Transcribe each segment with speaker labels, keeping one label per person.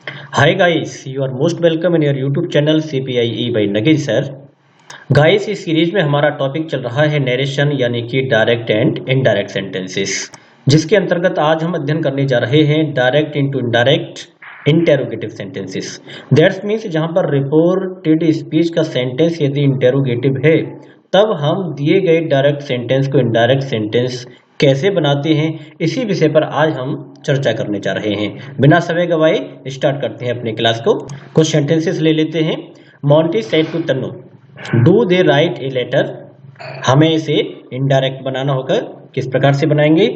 Speaker 1: Hi guys, you are most welcome in your YouTube channel CPIE by Nagesh sir. Guys, इस series में हमारा topic चल रहा है नरेशन यानी कि डायरेक्ट एंड इनडायरेक्ट सेंटेंसेस, जिसके अंतर्गत आज हम अध्ययन करने जा रहे हैं direct into indirect interrogative sentences. That's means जहां पर रिपोर्टेड स्पीच का सेंटेंस यदि इंटेरोगेटिव है तब हम दिए गए डायरेक्ट सेंटेंस को इनडायरेक्ट सेंटेंस कैसे बनाते हैं, इसी विषय पर आज हम चर्चा करने जा रहे हैं। बिना समय गवाए स्टार्ट करते हैं अपने क्लास को। कुछ सेंटेंसेस ले लेते हैं। Monty said to Tannu, do they write a letter. हमें इसे इनडायरेक्ट बनाना होगा। किस प्रकार से बनाएंगे?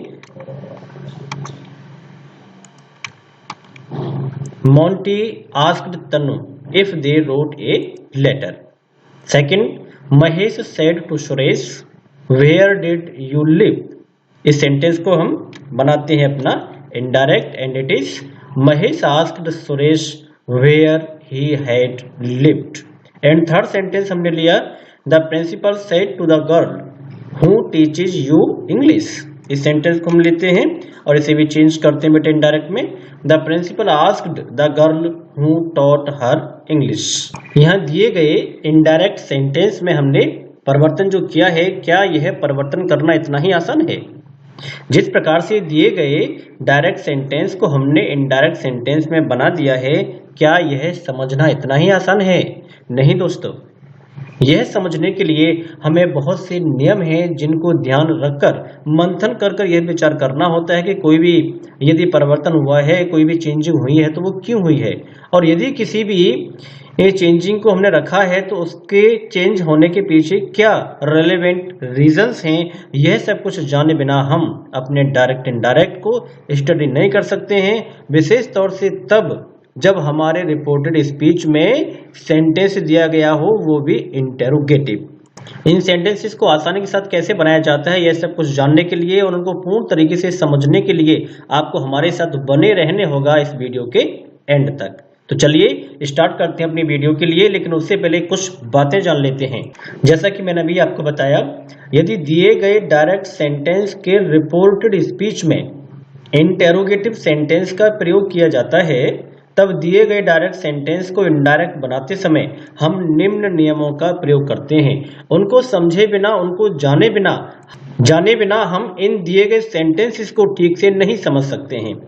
Speaker 1: Monty asked Tannu if they wrote a letter. Second, Mahesh said to Suresh, where did you live. इस सेंटेंस को हम बनाते हैं अपना indirect and it is Mahesh asked Suresh where he had lived. And third sentence हमने लिया, the principal said to the girl who teaches you English. इस sentence को हम लेते हैं और इसे भी चेंज करते हैं बेटे इनडायरेक्ट में, the principal asked the girl who taught her English. यहाँ दिए गए इनडायरेक्ट सेंटेंस में हमने परिवर्तन जो किया है, क्या यह परिवर्तन करना इतना ही आसान है? जिस प्रकार से दिए गए डायरेक्ट सेंटेंस को हमने इनडायरेक्ट सेंटेंस में बना दिया है, क्या यह समझना इतना ही आसान है? नहीं दोस्तों, यह समझने के लिए हमें बहुत से नियम हैं जिनको ध्यान रखकर मंथन कर यह विचार करना होता है कि कोई भी यदि परिवर्तन हुआ है, कोई भी चेंजिंग हुई है तो वो क्यों हुई है, और यदि किसी भी ये चेंजिंग को हमने रखा है तो उसके चेंज होने के पीछे क्या रेलेवेंट रीजंस हैं। यह सब कुछ जाने बिना हम अपने डायरेक्ट इनडायरेक्ट को स्टडी नहीं कर सकते हैं, विशेष तौर से तब जब हमारे रिपोर्टेड स्पीच में सेंटेंस दिया गया हो, वो भी इंटेरोगेटिव। इन सेंटेंसेस को आसानी के साथ कैसे बनाया जाता है, यह सब कुछ जानने के लिए और उनको पूर्ण तरीके से समझने के लिए आपको हमारे साथ बने रहने होगा इस वीडियो के एंड तक। तो चलिए स्टार्ट करते हैं अपनी वीडियो के लिए, लेकिन उससे पहले कुछ बातें जान लेते हैं। जैसा कि मैंने अभी आपको बताया, यदि दिए गए डायरेक्ट सेंटेंस के रिपोर्टेड स्पीच में इंटेरोगेटिव सेंटेंस का प्रयोग किया जाता है, तब दिए गए डायरेक्ट सेंटेंस को इनडायरेक्ट बनाते समय हम निम्न नियमों का प्रयोग करते हैं। उनको समझे बिना, उनको जाने बिना हम इन दिए गए सेंटेंसेस को ठीक से नहीं समझ सकते हैं।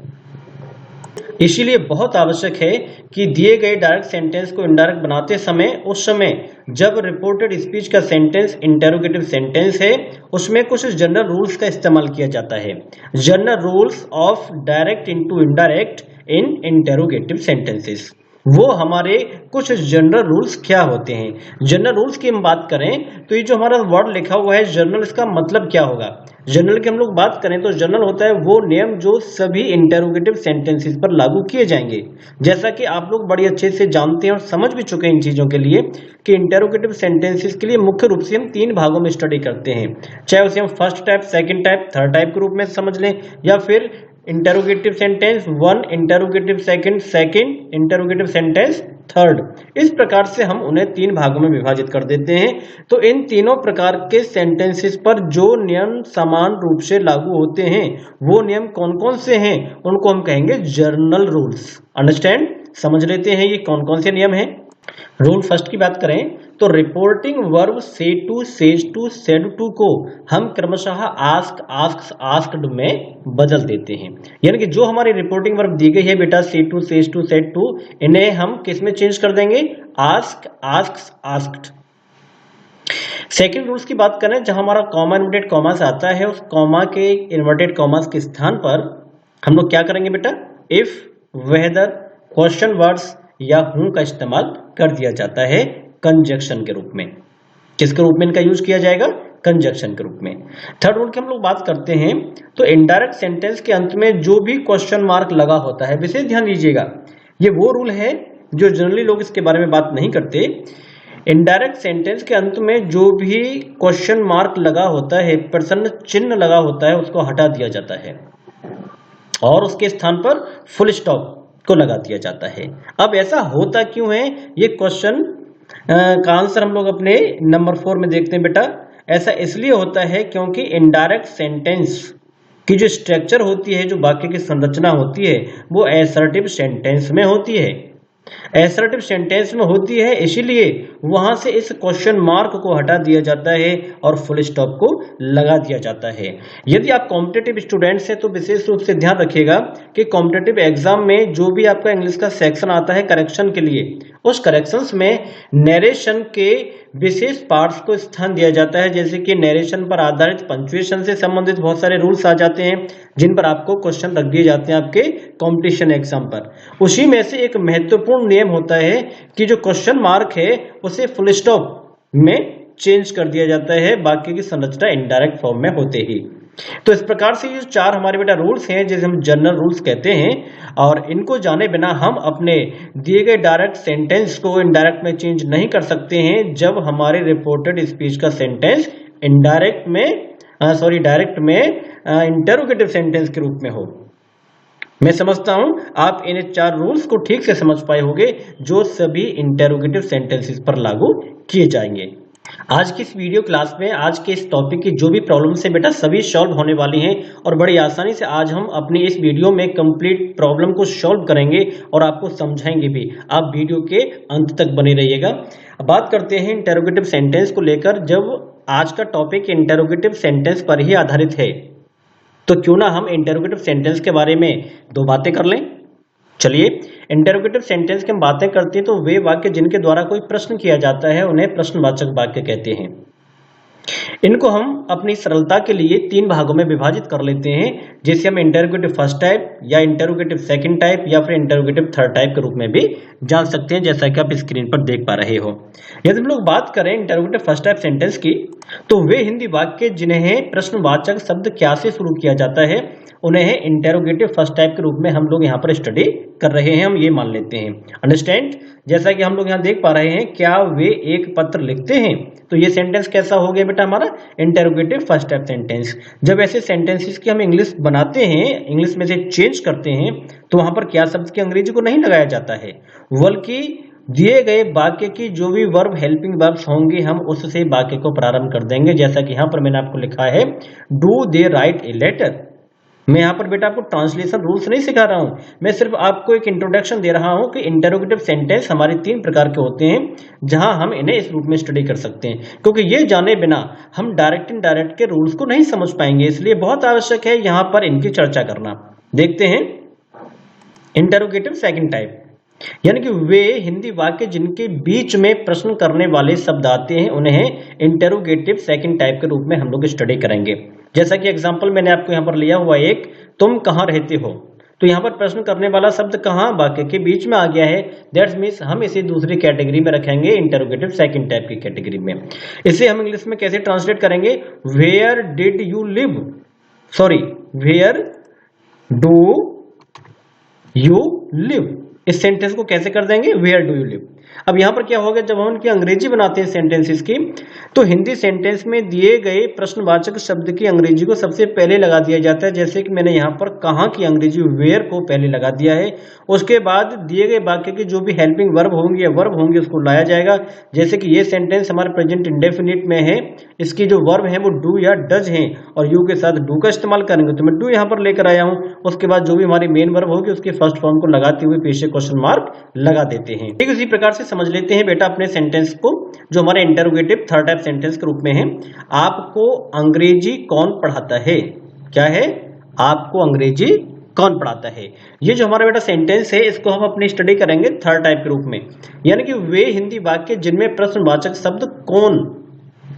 Speaker 1: इसीलिए बहुत आवश्यक है कि दिए गए डायरेक्ट सेंटेंस को इनडायरेक्ट बनाते समय, उस समय जब रिपोर्टेड स्पीच का सेंटेंस इंटेरोगेटिव सेंटेंस है, उसमें कुछ जनरल रूल्स का इस्तेमाल किया जाता है। General rules of direct into indirect in interrogative sentences. वो हमारे कुछ जनरल रूल्स क्या होते हैं? जनरल रूल्स की हम बात करें तो ये जो हमारा वर्ड लिखा हुआ है जनरल, इसका मतलब क्या होगा? जनरल की हम लोग बात करें तो जनरल होता है वो नियम जो सभी इंटेरोगेटिव सेंटेंसेस पर लागू किए जाएंगे। जैसा कि आप लोग बड़ी अच्छे से जानते हैं और समझ भी चुके हैं इन चीजों के लिए कि इंटेरोगेटिव सेंटेंसेस के लिए मुख्य रूप से हम 3 भागों में स्टडी करते हैं, चाहे उसे हम first type, second type, third type के रूप में समझ लें, या फिर interrogative sentence 1, interrogative second interrogative sentence third. इस प्रकार से हम उन्हें 3 भागों में विभाजित कर देते हैं। तो इन तीनों प्रकार के सेंटेंसेस पर जो नियम समान रूप से लागू होते हैं, वो नियम कौन कौन से हैं, उनको हम कहेंगे जनरल रूल्स। अंडरस्टैंड? समझ लेते हैं ये कौन कौन से नियम हैं। रूल फर्स्ट की बात करें तो reporting verb say to, says to, said to को हम क्रमशः आस्क, आस्क्स, आस्क्ड में बदल देते हैं। यानी कि जो हमारी रिपोर्टिंग वर्ब दी गई है बेटा, say to, says to, said to, इन्हें हम किस में चेंज कर देंगे? Ask, asks, asked. Second rules की बात करें, जहां हमारा कॉमा इन्वर्टेड कॉमास आता है, उस कॉमा के इन्वर्टेड कॉमास के स्थान पर हम लोग क्या करेंगे बेटा? इफ, वेदर, क्वेश्चन वर्ड्स या हूं का इस्तेमाल कर दिया जाता है कंजक्शन के रूप में। किसके रूप में इनका यूज किया जाएगा? कंजक्शन के रूप में। थर्ड रूल की हम लोग बात करते हैं तो इनडायरेक्ट सेंटेंस के अंत में जो भी क्वेश्चन मार्क लगा होता है, विशेष ध्यान दीजिएगा, ये वो रूल है जो जनरली लोग इसके बारे में बात नहीं करते। इनडायरेक्ट सेंटेंस के अंत में जो भी क्वेश्चन मार्क लगा होता है, प्रश्न चिन्ह लगा होता है, उसको हटा दिया जाता है और उसके स्थान पर फुल स्टॉप को लगा दिया जाता है। अब ऐसा होता क्यों है, ये क्वेश्चन का आंसर हम लोग अपने नंबर 4 में देखते हैं बेटा। ऐसा इसलिए होता है क्योंकि इनडायरेक्ट सेंटेंस की जो स्ट्रक्चर होती है, जो वाक्य की संरचना होती है, वो असर्टिव सेंटेंस में होती है। असर्टिव सेंटेंस में होती है, इसीलिए वहां से इस क्वेश्चन मार्क को हटा दिया जाता है और फुल स्टॉप को लगा दिया जाता है। यदि आप कॉम्पिटिटिव स्टूडेंट्स हैं तो विशेष रूप से ध्यान रखिएगा कि कॉम्पिटिटिव एग्जाम में जो भी आपका इंग्लिश का सेक्शन आता है करेक्शन के लिए, उस करेक्शंस में नरेशन के विशेष पार्ट्स को स्थान दिया जाता है। जैसे कि नरेशन पर आधारित पंक्चुएशन से संबंधित बहुत सारे रूल्स आ जाते हैं, जिन पर आपको क्वेश्चन रख दिए जाते हैं आपके कंपटीशन एग्जाम पर। उसी में से एक महत्वपूर्ण नियम होता है कि जो क्वेश्चन मार्क है उसे फुल स्टॉप में चेंज कर दिया जाता है, बाकी की संरचना इनडायरेक्ट फॉर्म में होते ही। तो इस प्रकार से ये चार हमारे बेटा रूल्स हैं जिसे हम जनरल रूल्स कहते हैं, और इनको जाने बिना हम अपने दिए गए डायरेक्ट सेंटेंस को इनडायरेक्ट में चेंज नहीं कर सकते हैं जब हमारे रिपोर्टेड स्पीच का सेंटेंस डायरेक्ट में इंटरोगेटिव सेंटेंस के रूप में हो। मैं समझता हूं आप इन चार रूल्स को ठीक से समझ पाए होंगे जो सभी इंटरोगेटिव सेंटेंसेस पर लागू किए जाएंगे। आज की इस वीडियो क्लास में आज के इस टॉपिक की जो भी प्रॉब्लम्स है बेटा सभी सॉल्व होने वाली हैं, और बड़ी आसानी से आज हम अपनी इस वीडियो में कंप्लीट प्रॉब्लम को सॉल्व करेंगे और आपको समझाएंगे भी। आप वीडियो के अंत तक बने रहिएगा। अब बात करते हैं इंटरोगेटिव सेंटेंस को लेकर। जब आज का टॉपिक इंटरोगेटिव सेंटेंस पर ही आधारित है तो क्यों ना हम इंटरोगेटिव सेंटेंस के बारे में दो बातें कर लें। चलिए, इंटरोगेटिव सेंटेंस की हम बातें करते हैं तो वे वाक्य जिनके द्वारा कोई प्रश्न किया जाता है उन्हें प्रश्नवाचक वाक्य कहते हैं। इनको हम अपनी सरलता के लिए तीन भागों में विभाजित कर लेते हैं, जिसे हम इंटरोगेटिव फर्स्ट टाइप या इंटरोगेटिव सेकंड टाइप या फिर इंटरोगेटिव थर्ड टाइप के रूप में भी जान सकते हैं, जैसा कि आप स्क्रीन पर देख पा रहे हो। यदि हम लोग बात करें इंटरोगेटिव फर्स्ट टाइप सेंटेंस की, तो वे हिंदी वाक्य जिन्हें प्रश्नवाचक शब्द क्या से शुरू किया जाता है उन्हें इंटरोगेटिव फर्स्ट टाइप के रूप में हम लोग यहाँ पर स्टडी कर रहे हैं, हम ये मान लेते हैं। अंडरस्टैंड? जैसा कि हम लोग यहाँ देख पा रहे हैं, क्या वे एक पत्र लिखते हैं, तो ये सेंटेंस कैसा हो गया बेटा हमारा इंटरोगेटिव फर्स्ट टाइप सेंटेंस। जब ऐसे सेंटेंसेस की हम इंग्लिश बनाते हैं, इंग्लिश में से चेंज करते हैं, तो वहां पर क्या शब्द की अंग्रेजी को नहीं लगाया जाता है, बल्कि दिए गए वाक्य की जो भी वर्ब हेल्पिंग वर्ब्स होंगे हम उससे वाक्य को प्रारंभ कर देंगे। जैसा कि यहाँ पर मैंने आपको लिखा है do they write a letter. मैं यहाँ पर बेटा आपको ट्रांसलेशन रूल्स नहीं सिखा रहा हूं, मैं सिर्फ आपको एक इंट्रोडक्शन दे रहा हूं कि इंटरोगेटिव सेंटेंस हमारे तीन प्रकार के होते हैं, जहां हम इन्हें इस रूप में स्टडी कर सकते हैं। क्योंकि ये जाने बिना हम डायरेक्ट इनडायरेक्ट के रूल्स को नहीं समझ पाएंगे, इसलिए बहुत आवश्यक है यहाँ पर इनकी चर्चा करना। देखते हैं इंटरोगेटिव सेकंड टाइप, यानी कि वे हिंदी वाक्य जिनके बीच में प्रश्न करने वाले शब्द आते हैं उन्हें इंटरोगेटिव सेकंड टाइप के रूप में हम लोग स्टडी करेंगे। जैसा कि एग्जांपल मैंने आपको यहाँ पर लिया हुआ एक, तुम कहाँ रहते हो, तो यहाँ पर प्रश्न करने वाला शब्द कहाँ वाक्य के बीच में आ गया है, दैट्स मीन्स हम इसे दूसरी कैटेगरी में रखेंगे, इंटरोगेटिव सेकंड टाइप की कैटेगरी में। इसे हम इंग्लिश में कैसे ट्रांसलेट करेंगे, where did you live, where do you live. इस सेंटेंस को कैसे कर देंगे, वेयर डू यू लिव। अब यहाँ पर क्या होगा, जब हम उनकी अंग्रेजी बनाते हैं सेंटेंसेस की, तो हिंदी सेंटेंस में दिए गए प्रश्नवाचक शब्द की अंग्रेजी को सबसे पहले लगा दिया जाता है। जैसे कि मैंने यहाँ पर कहाँ की अंग्रेजी वेयर को पहले लगा दिया है, उसके बाद दिए गए वाक्य की जो भी हेल्पिंग वर्ब होंगे या वर्ब होंगे उसको लाया जाएगा। जैसे कि ये सेंटेंस हमारे प्रेजेंट इंडेफिनिट में है, इसकी जो वर्ब है वो डू या डज है, और यू के साथ डू का इस्तेमाल करेंगे, तो मैं डू यहाँ पर लेकर आया हूँ। उसके बाद जो भी हमारी मेन वर्ब होगी उसके फर्स्ट फॉर्म को लगाते हुए पीछे क्वेश्चन मार्क लगा देते हैं। ठीक इसी प्रकार से समझ लेते हैं बेटा अपने सेंटेंस को जो हमारे इंटरोगेटिव थर्ड टाइप सेंटेंस के रूप में है। आपको अंग्रेजी कौन पढ़ाता है, क्या है, आपको अंग्रेजी कौन पढ़ाता है। ये जो हमारा बेटा सेंटेंस है इसको हम अपनी स्टडी करेंगे थर्ड टाइप के रूप में, यानी कि वे हिंदी वाक्य जिनमें प्रश्नवाचक शब्द कौन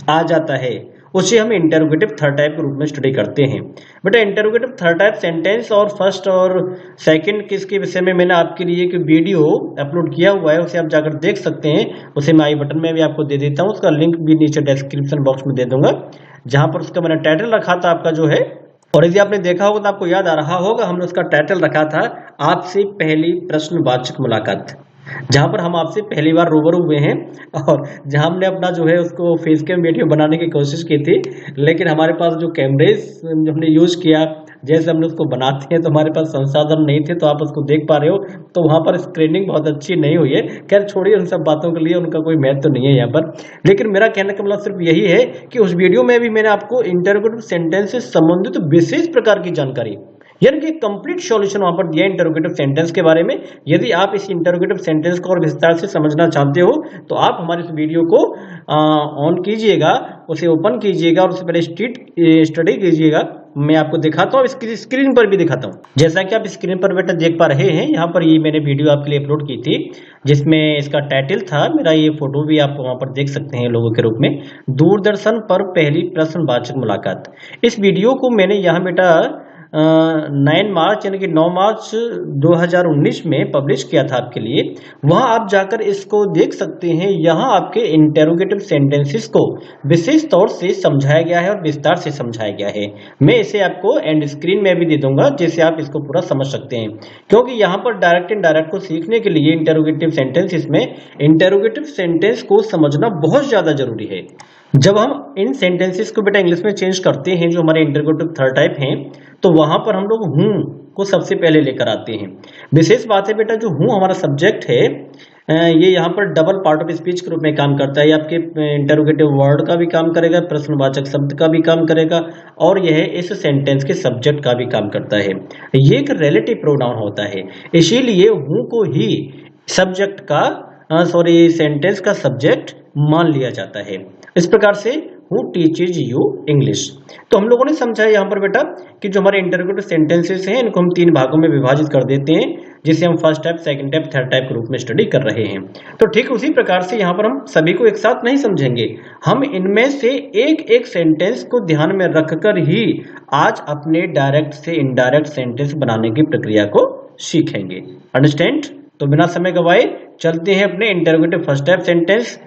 Speaker 1: आ जाता है उसे हम इंटरोगेटिव थर्ड टाइप के रूप में स्टडी करते हैं। बेटा इंटरोगेटिव थर्ड टाइप सेंटेंस और फर्स्ट और सेकंड किसके विषय में मैंने आपके लिए एक वीडियो अपलोड किया हुआ है, उसे आप जाकर देख सकते हैं। उसे मैं आई बटन में भी आपको दे देता हूं, उसका लिंक भी नीचे डिस्क्रिप्शन बॉक्स में दे दूंगा, जहां पर उसका मैंने टाइटल रखा था आपका जो है, और यदि आपने देखा होगा तो आपको याद आ रहा होगा, हमने उसका टाइटल रखा था आपसे पहली प्रश्नवाचक मुलाकात। जहां पर हम आपसे पहली बार रूबरू हुए हैं और जहां हमने अपना जो है उसको फेस कैम वीडियो बनाने की कोशिश की थी, लेकिन हमारे पास जो कैमरेज हमने यूज किया, जैसे हमने उसको बनाते हैं तो हमारे पास संसाधन नहीं थे, तो आप उसको देख पा रहे हो तो वहां पर स्क्रीनिंग बहुत अच्छी नहीं हुई है। खैर छोड़िए उन सब बातों के लिए, उनका कोई महत्व तो नहीं है यहाँ पर। लेकिन मेरा कहने का मतलब सिर्फ यही है कि उस वीडियो में भी मैंने आपको इंटरोगेटिव सेंटेंस से संबंधित विशेष प्रकार की जानकारी, यानी कि कंप्लीट सॉल्यूशन वहां पर दिया इंटरोगेटिव सेंटेंस के बारे में। यदि आप इस इंटरोगेटिव सेंटेंस को और विस्तार से समझना चाहते हो तो आप हमारे इस वीडियो को ऑन कीजिएगा, उसे ओपन कीजिएगा और उससे पहले स्टडी कीजिएगा। मैं आपको दिखाता हूँ, स्क्रीन पर भी दिखाता हूँ। जैसा कि आप स्क्रीन पर बेटा देख पा रहे हैं, यहाँ पर ये मैंने वीडियो आपके लिए अपलोड की थी जिसमें इसका टाइटल था, मेरा ये फोटो भी आप वहां पर देख सकते हैं लोगों के रूप में, दूरदर्शन पर पहली प्रश्नवाचक मुलाकात। इस वीडियो को मैंने यहाँ बेटा 9 मार्च यानी कि 9 मार्च 2019 में पब्लिश किया था आपके लिए। वहां आप जाकर इसको देख सकते हैं। यहाँ आपके इंटेरोगेटिव सेंटेंसेस को विशेष तौर से समझाया गया है और विस्तार से समझाया गया है। मैं इसे आपको एंड स्क्रीन में भी दे दूंगा जिससे आप इसको पूरा समझ सकते हैं, क्योंकि यहाँ पर डायरेक्ट इनडायरेक्ट को सीखने के लिए इंटेरोगेटिव सेंटेंसेस में इंटेरोगेटिव सेंटेंस को समझना बहुत ज्यादा जरूरी है। जब हम इन सेंटेंसेस को बेटा इंग्लिश में चेंज करते हैं, जो हमारे इंटरोगेटिव थर्ड टाइप हैं, तो वहां पर हम लोग हूं को सबसे पहले लेकर आते हैं। विशेष बात है बेटा, जो हूं हमारा सब्जेक्ट है, ये यहाँ पर डबल पार्ट ऑफ स्पीच के रूप में काम करता है। ये आपके इंटरोगेटिव वर्ड का भी काम करेगा, प्रश्नवाचक शब्द का भी काम करेगा, और यह इस सेंटेंस के सब्जेक्ट का भी काम करता है। ये एक रिलेटिव प्रोनाउन होता है, इसीलिए हूं को ही सब्जेक्ट का सेंटेंस का सब्जेक्ट मान लिया जाता है। इस प्रकार से हु टीचेज यू इंग्लिश। तो हम लोगों ने समझा यहाँ पर बेटा कि जो हमारे इंटरोगेटिव सेंटेंसेस हैं इनको हम 3 भागों में विभाजित कर देते हैं, जिसे हम first type, second type, third type के रूप में स्टडी कर रहे हैं। तो ठीक उसी प्रकार से यहाँ पर हम सभी को एक साथ नहीं समझेंगे, हम इनमें से एक एक सेंटेंस को ध्यान में रखकर ही आज अपने डायरेक्ट से इनडायरेक्ट सेंटेंस बनाने की प्रक्रिया को सीखेंगे। अंडरस्टैंड? तो बिना समय गवाए चलते हैं अपने इंटरोगेटिव फर्स्ट टाइप सेंटेंस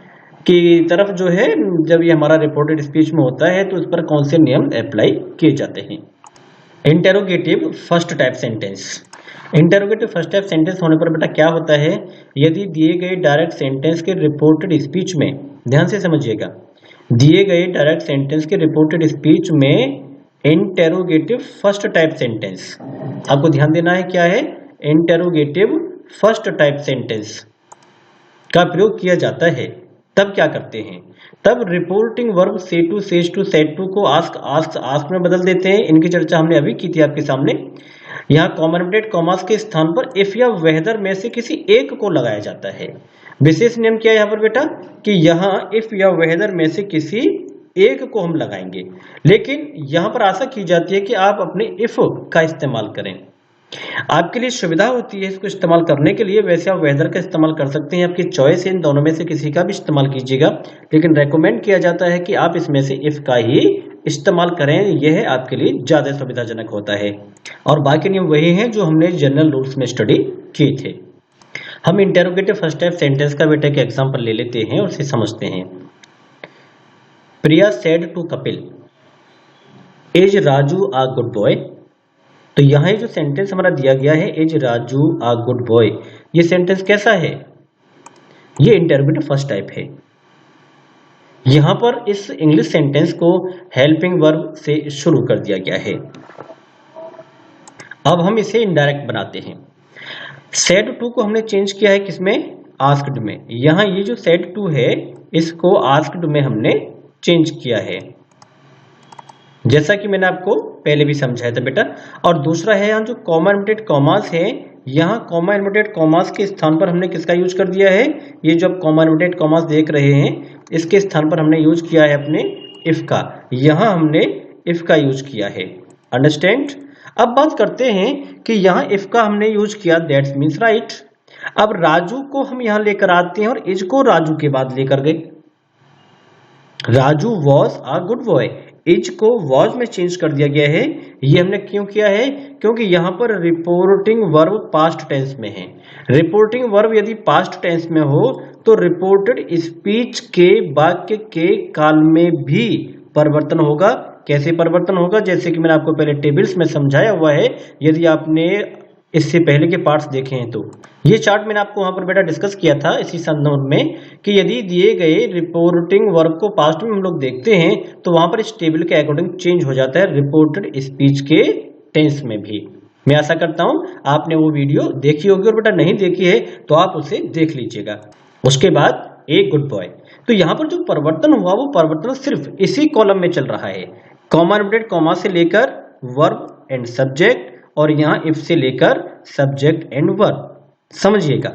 Speaker 1: की तरफ। जो है, जब ये हमारा रिपोर्टेड स्पीच में होता है तो इस पर कौन से नियम अप्लाई किए जाते हैं। Interrogative first type sentence. Interrogative first type sentence होने पर बेटा क्या होता है, यदि दिए गए डायरेक्ट सेंटेंस के रिपोर्टेड स्पीच में, ध्यान से समझिएगा, दिए गए डायरेक्ट सेंटेंस के रिपोर्टेड स्पीच में इंटरोगेटिव फर्स्ट टाइप सेंटेंस, आपको ध्यान देना है क्या है, इंटरोगेटिव फर्स्ट टाइप सेंटेंस का प्रयोग किया जाता है, तब क्या करते हैं, तब reporting verb say to, says to, said to को आस्क में बदल देते हैं। इनकी चर्चा हमने अभी की थी आपके सामने। यहाँ कॉमनटेड कॉमास के स्थान पर इफ या वेदर में से किसी एक को लगाया जाता है। विशेष नियम क्या है यहाँ पर बेटा कि यहाँ इफ या वेदर में से किसी एक को हम लगाएंगे, लेकिन यहाँ पर आशा की जाती है कि आप अपने इफ का इस्तेमाल करें, आपके लिए सुविधा होती है इसको इस्तेमाल करने के लिए। वैसे आप वेदर का इस्तेमाल कर सकते हैं, आपकी चॉइस है, इन दोनों में से किसी का भी इस्तेमाल कीजिएगा, लेकिन रेकमेंड किया जाता है कि आप इसमें से इफ का ही इस्तेमाल करें, यह आपके लिए ज्यादा सुविधाजनक होता है। और बाकी नियम वही हैं जो हमने जनरल रूल्स में स्टडी किए थे। हम इंटरोगेटिव फर्स्ट टाइप सेंटेंस का बेटा एक एग्जाम्पल ले लेते हैं और उसे समझते हैं। Priya said to Kapil, is Raju a good boy. तो यहाँ जो सेंटेंस हमारा दिया गया है, is Raju a good boy, ये सेंटेंस कैसा है, ये इंटरोगेटिव फर्स्ट टाइप है। यहां पर इस इंग्लिश सेंटेंस को हेल्पिंग वर्ब से शुरू कर दिया गया है। अब हम इसे इनडायरेक्ट बनाते हैं। सेड टू को हमने चेंज किया है किसमें, आस्क्ड में। यहां ये जो सेड टू है इसको आस्क्ड में हमने चेंज किया है, जैसा कि मैंने आपको पहले भी समझाया था बेटा। और दूसरा है यहाँ जो कॉमा इनवर्टेड कॉमास है, यहाँ कॉमा इनवर्टेड कॉमास के स्थान पर हमने किसका यूज कर दिया है, ये जो आप कॉमा इनवर्टेड कॉमास देख रहे हैं इसके स्थान पर हमने यूज किया है अपने इफ का, यहाँ हमने इफ का यूज किया है। अंडरस्टैंड? अब बात करते हैं कि यहाँ इफ का हमने यूज किया, दैट्स मीन्स राइट। अब राजू को हम यहाँ लेकर आते हैं और इज को राजू के बाद लेकर गए। Raju was a good boy, is को वॉज में चेंज कर दिया गया है। ये हमने क्यों किया है, क्योंकि यहाँ पर रिपोर्टिंग वर्ब पास्ट टेंस में है। रिपोर्टिंग वर्ब यदि पास्ट टेंस में हो तो रिपोर्टेड स्पीच के वाक्य के काल में भी परिवर्तन होगा। कैसे परिवर्तन होगा, जैसे कि मैंने आपको पहले टेबल्स में समझाया हुआ है। यदि आपने इससे पहले के पार्ट्स देखे हैं तो ये चार्ट मैंने आपको वहां पर बेटा डिस्कस किया था इसी संदर्भ में कि यदि दिए गए रिपोर्टिंग वर्ब को पास्ट में हम लोग देखते हैं तो वहां पर इस टेबल के अकॉर्डिंग चेंज हो जाता है रिपोर्टेड स्पीच के टेंस में भी। मैं आशा करता हूं आपने वो वीडियो देखी होगी, और बेटा नहीं देखी है तो आप उसे देख लीजिएगा। उसके बाद ए गुड बॉय, तो यहाँ पर जो परिवर्तन हुआ वो परिवर्तन सिर्फ इसी कॉलम में चल रहा है, कॉमा एम्बेडेड कॉमा से लेकर वर्ब एंड सब्जेक्ट, और यहाँ इफ से लेकर सब्जेक्ट एंड वर्ब। समझिएगा,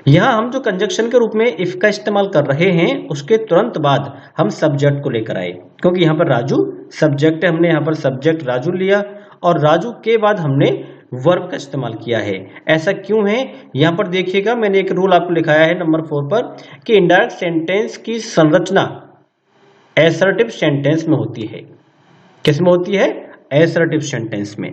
Speaker 1: यहाँ हम जो कंजक्शन के रूप में इफ का इस्तेमाल कर रहे हैं उसके तुरंत बाद हम सब्जेक्ट को लेकर आए, क्योंकि यहाँ पर राजू सब्जेक्ट है, हमने यहाँ पर सब्जेक्ट राजू लिया और राजू के बाद हमने वर्ब का इस्तेमाल किया है। ऐसा क्यों है, यहाँ पर देखिएगा मैंने एक रूल आपको लिखाया है नंबर 4 पर कि इनडायरेक्ट सेंटेंस की संरचना एसर्टिव सेंटेंस में होती है। किस में होती है? एसर्टिव सेंटेंस में।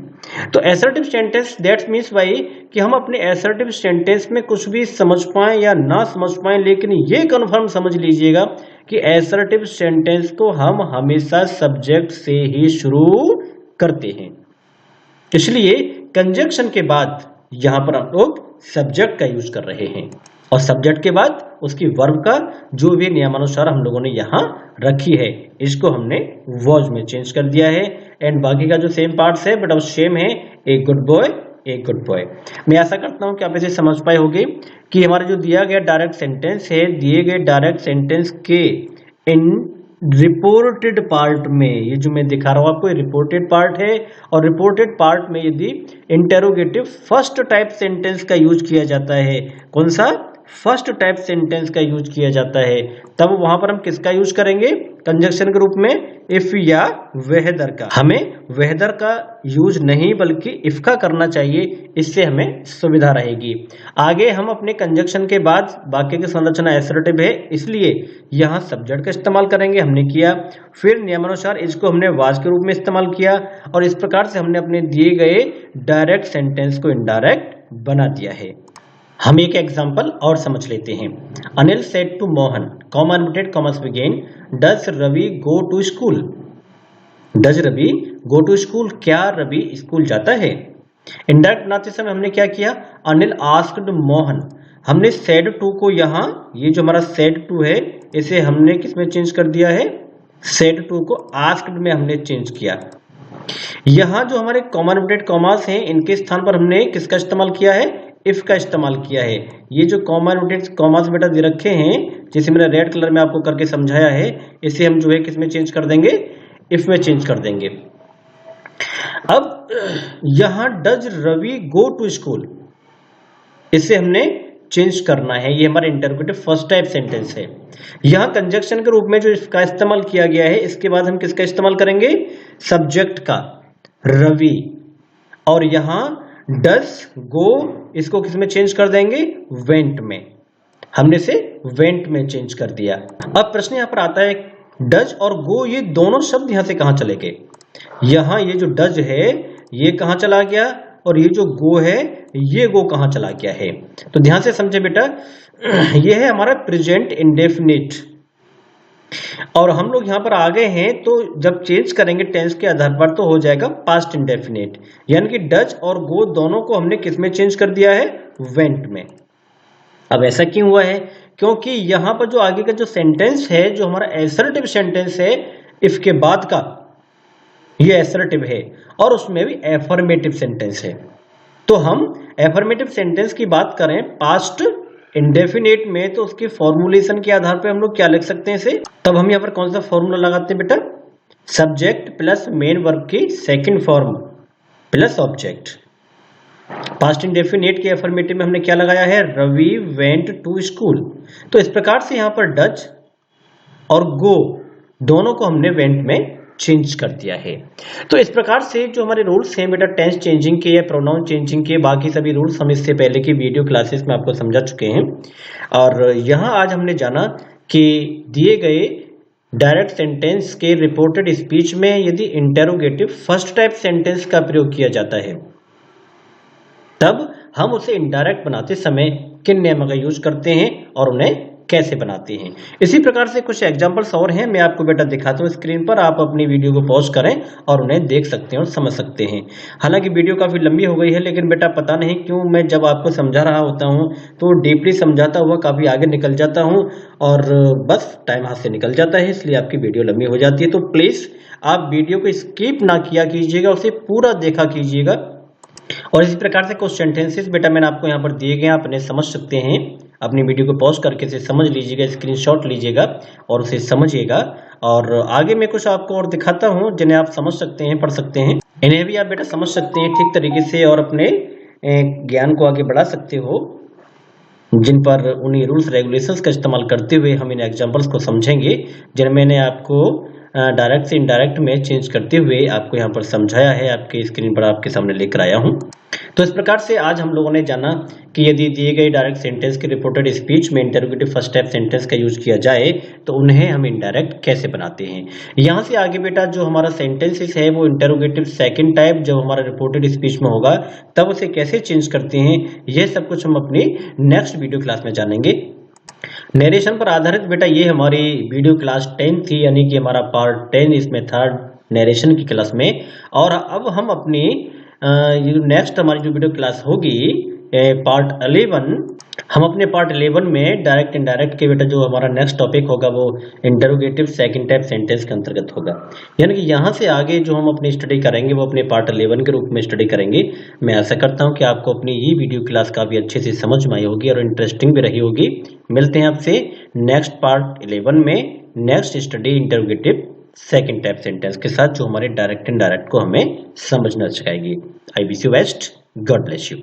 Speaker 1: तो एसर्टिव सेंटेंस दैट मीन्स भाई कि हम अपने एसर्टिव सेंटेंस में कुछ भी समझ पाए या ना समझ पाए, लेकिन ये कन्फर्म समझ लीजिएगा कि एसर्टिव सेंटेंस को हम हमेशा सब्जेक्ट से ही शुरू करते हैं। इसलिए कंजक्शन के बाद यहां पर हम लोग सब्जेक्ट का यूज कर रहे हैं, और सब्जेक्ट के बाद उसकी वर्ब का जो भी नियमानुसार हम लोगों ने यहाँ रखी है इसको हमने वॉज में चेंज कर दिया है। एंड बाकी का जो सेम पार्ट्स है बट सेम है, a good boy a good boy. मैं ऐसा करता हूं कि आप इसे समझ पाए होंगे कि हमारा जो दिया गया डायरेक्ट सेंटेंस है, दिए गए डायरेक्ट सेंटेंस के इन रिपोर्टेड पार्ट में, ये जो मैं दिखा रहा हूं आपको रिपोर्टेड पार्ट है, और रिपोर्टेड पार्ट में यदि इंटेरोगेटिव फर्स्ट टाइप सेंटेंस का यूज किया जाता है, कौन सा? फर्स्ट टाइप सेंटेंस का यूज किया जाता है, तब वहां पर हम किसका यूज करेंगे कंजक्शन के रूप में? इफ या वेदर का। हमें वेदर का यूज नहीं बल्कि इफ का करना चाहिए, इससे हमें सुविधा रहेगी। आगे हम अपने कंजक्शन के बाद वाक्य की संरचना एसर्टिव है, इसलिए यहाँ सब्जेक्ट का इस्तेमाल करेंगे, हमने किया। फिर नियमानुसार इसको हमने वाज के रूप में इस्तेमाल किया, और इस प्रकार से हमने अपने दिए गए डायरेक्ट सेंटेंस को इनडायरेक्ट बना दिया है। हम एक एग्जांपल और समझ लेते हैं। Anil said to Mohan, comma inverted commas begin, does Ravi go to school? Does Ravi go to school? क्या रवि स्कूल जाता है? इनडायरेक्ट बनाते समय हमने क्या किया? अनिल आस्क्ड मोहन, हमने सेड टू को यहाँ, ये जो हमारा सेड टू है इसे हमने किस में चेंज कर दिया है? सेड टू को आस्क्ड में हमने चेंज किया। यहाँ जो हमारे कॉमा एम्बेडेड कॉमास हैं इनके स्थान पर हमने किसका इस्तेमाल किया है? इफ का इस्तेमाल किया है। ये जो कॉमा एम्बेडेड कॉमास बेटा दे रखे हैं, जिसे मैंने रेड कलर में आपको करके समझाया है, इसे हम जो है किस में चेंज कर देंगे? इफ में चेंज कर देंगे। अब यहां does Ravi go to school, इसे हमने चेंज करना है, ये हमारा इंटररोगेटिव फर्स्ट टाइप सेंटेंस है। यहां कंजक्शन के रूप में जो इसका इस्तेमाल किया गया है, इसके बाद हम किसका इस्तेमाल करेंगे? सब्जेक्ट का, रवि। और यहां डज गो, इसको किस में चेंज कर देंगे? वेंट में। हमने इसे वेंट में चेंज कर दिया। अब प्रश्न यहां पर आता है, डज और गो ये दोनों शब्द यहां से कहां चले गए? यहां ये जो डज है ये कहां चला गया, और ये जो गो है ये गो कहां चला गया है? तो ध्यान से समझे बेटा, ये है हमारा प्रेजेंट इंडेफिनिट, और हम लोग यहाँ पर आ गए हैं तो जब चेंज करेंगे टेंस के आधार पर तो हो जाएगा पास्ट इंडेफिनिट। यानी कि डज और गो दोनों को हमने किस में चेंज कर दिया है? वेंट में। अब ऐसा क्यों हुआ है? क्योंकि यहाँ पर जो आगे का जो सेंटेंस है, जो हमारा एसर्टिव सेंटेंस है इफ के बाद का, ये एसर्टिव है और उसमें भी एफर्मेटिव सेंटेंस है। तो हम एफर्मेटिव सेंटेंस की बात करें पास्ट इंडेफिनेट में, तो उसके फॉर्मुलेशन के आधार पे हम लोग क्या लिख सकते हैं इसे? तब हम यहाँ पर कौन सा फॉर्मूला लगाते हैं बेटा? सब्जेक्ट प्लस मेन वर्ब की second form plus object. Past indefinite के एफर्मेटिव में हमने क्या लगाया है? Ravi went to school. तो इस प्रकार से यहाँ पर डज और गो दोनों को हमने वेंट में चेंज कर दिया है। तो इस प्रकार से जो हमारे रूल्स हैं बेटा टेंस चेंजिंग के या प्रोनाउन चेंजिंग के, बाकी सभी रूल्स हम इससे पहले की वीडियो क्लासेस में आपको समझा चुके हैं। और यहाँ आज हमने जाना कि दिए गए डायरेक्ट सेंटेंस के रिपोर्टेड स्पीच में यदि इंटेरोगेटिव फर्स्ट टाइप सेंटेंस का प्रयोग किया जाता है, तब हम उसे इनडायरेक्ट बनाते समय किन नियमों का यूज करते हैं और उन्हें कैसे बनाते हैं। इसी प्रकार से कुछ एग्जांपल्स और हैं, मैं आपको बेटा दिखाता हूँ स्क्रीन पर, आप अपनी वीडियो को पॉज करें और उन्हें देख सकते हैं और समझ सकते हैं। हालांकि वीडियो काफी लंबी हो गई है, लेकिन बेटा पता नहीं क्यों मैं जब आपको समझा रहा होता हूँ तो डीपली समझाता हुआ काफी आगे निकल जाता हूँ और बस टाइम हाथ से निकल जाता है, इसलिए आपकी वीडियो लंबी हो जाती है। तो प्लीज आप वीडियो को स्किप ना किया कीजिएगा, उसे पूरा देखा कीजिएगा। और इसी प्रकार से कुछ सेंटेंसेस बेटा मैंने आपको यहाँ पर दिए गए, आप इन्हें समझ सकते हैं। अपनी वीडियो को पॉज करके इसे समझ लीजिएगा, स्क्रीनशॉट लीजिएगा और उसे समझिएगा। और आगे मैं कुछ आपको और दिखाता हूँ जिन्हें आप समझ सकते हैं, पढ़ सकते हैं, इन्हें भी आप बेटा समझ सकते हैं ठीक तरीके से और अपने ज्ञान को आगे बढ़ा सकते हो, जिन पर उन्हीं रूल्स रेगुलेशंस का इस्तेमाल करते हुए हम इन एग्जांपल्स को समझेंगे, जिन्हें मैंने आपको डायरेक्ट से इनडायरेक्ट में चेंज करते हुए आपको यहाँ पर समझाया है, आपके स्क्रीन पर आपके सामने लेकर आया हूँ। तो इस प्रकार से आज हम लोगों ने जाना कि यदि दिए गए डायरेक्ट सेंटेंस के रिपोर्टेड स्पीच में इंटरोगेटिव फर्स्ट टाइप सेंटेंस का यूज किया जाए तो उन्हें हम इनडायरेक्ट कैसे बनाते हैं। यहाँ से आगे बेटा जो हमारा सेंटेंसेस है वो इंटरोगेटिव सेकंड टाइप जब हमारा रिपोर्टेड स्पीच में होगा तब उसे कैसे चेंज करते हैं, यह सब कुछ हम अपनी नेक्स्ट वीडियो क्लास में जानेंगे। नरेशन पर आधारित बेटा ये हमारी वीडियो क्लास 10 थी, यानी कि हमारा पार्ट 10 इसमें था नरेशन की क्लास में। और अब हम अपनी नेक्स्ट हमारी जो वीडियो क्लास होगी पार्ट 11, हम अपने पार्ट 11 में डायरेक्ट इनडायरेक्ट के बेटा जो हमारा नेक्स्ट टॉपिक होगा वो इंटरोगेटिव सेकंड टाइप सेंटेंस के अंतर्गत होगा। यानी कि यहाँ से आगे जो हम अपनी स्टडी करेंगे वो अपने पार्ट 11 के रूप में स्टडी करेंगे। मैं आशा करता हूँ कि आपको अपनी ये वीडियो क्लास काफ़ी अच्छे से समझ में आई होगी और इंटरेस्टिंग भी रही होगी। मिलते हैं आपसे नेक्स्ट पार्ट 11 में next study interrogative second type sentence के साथ, जो हमारे डायरेक्ट इनडायरेक्ट को हमें समझना सिखाएगी। I wish you best, God bless you.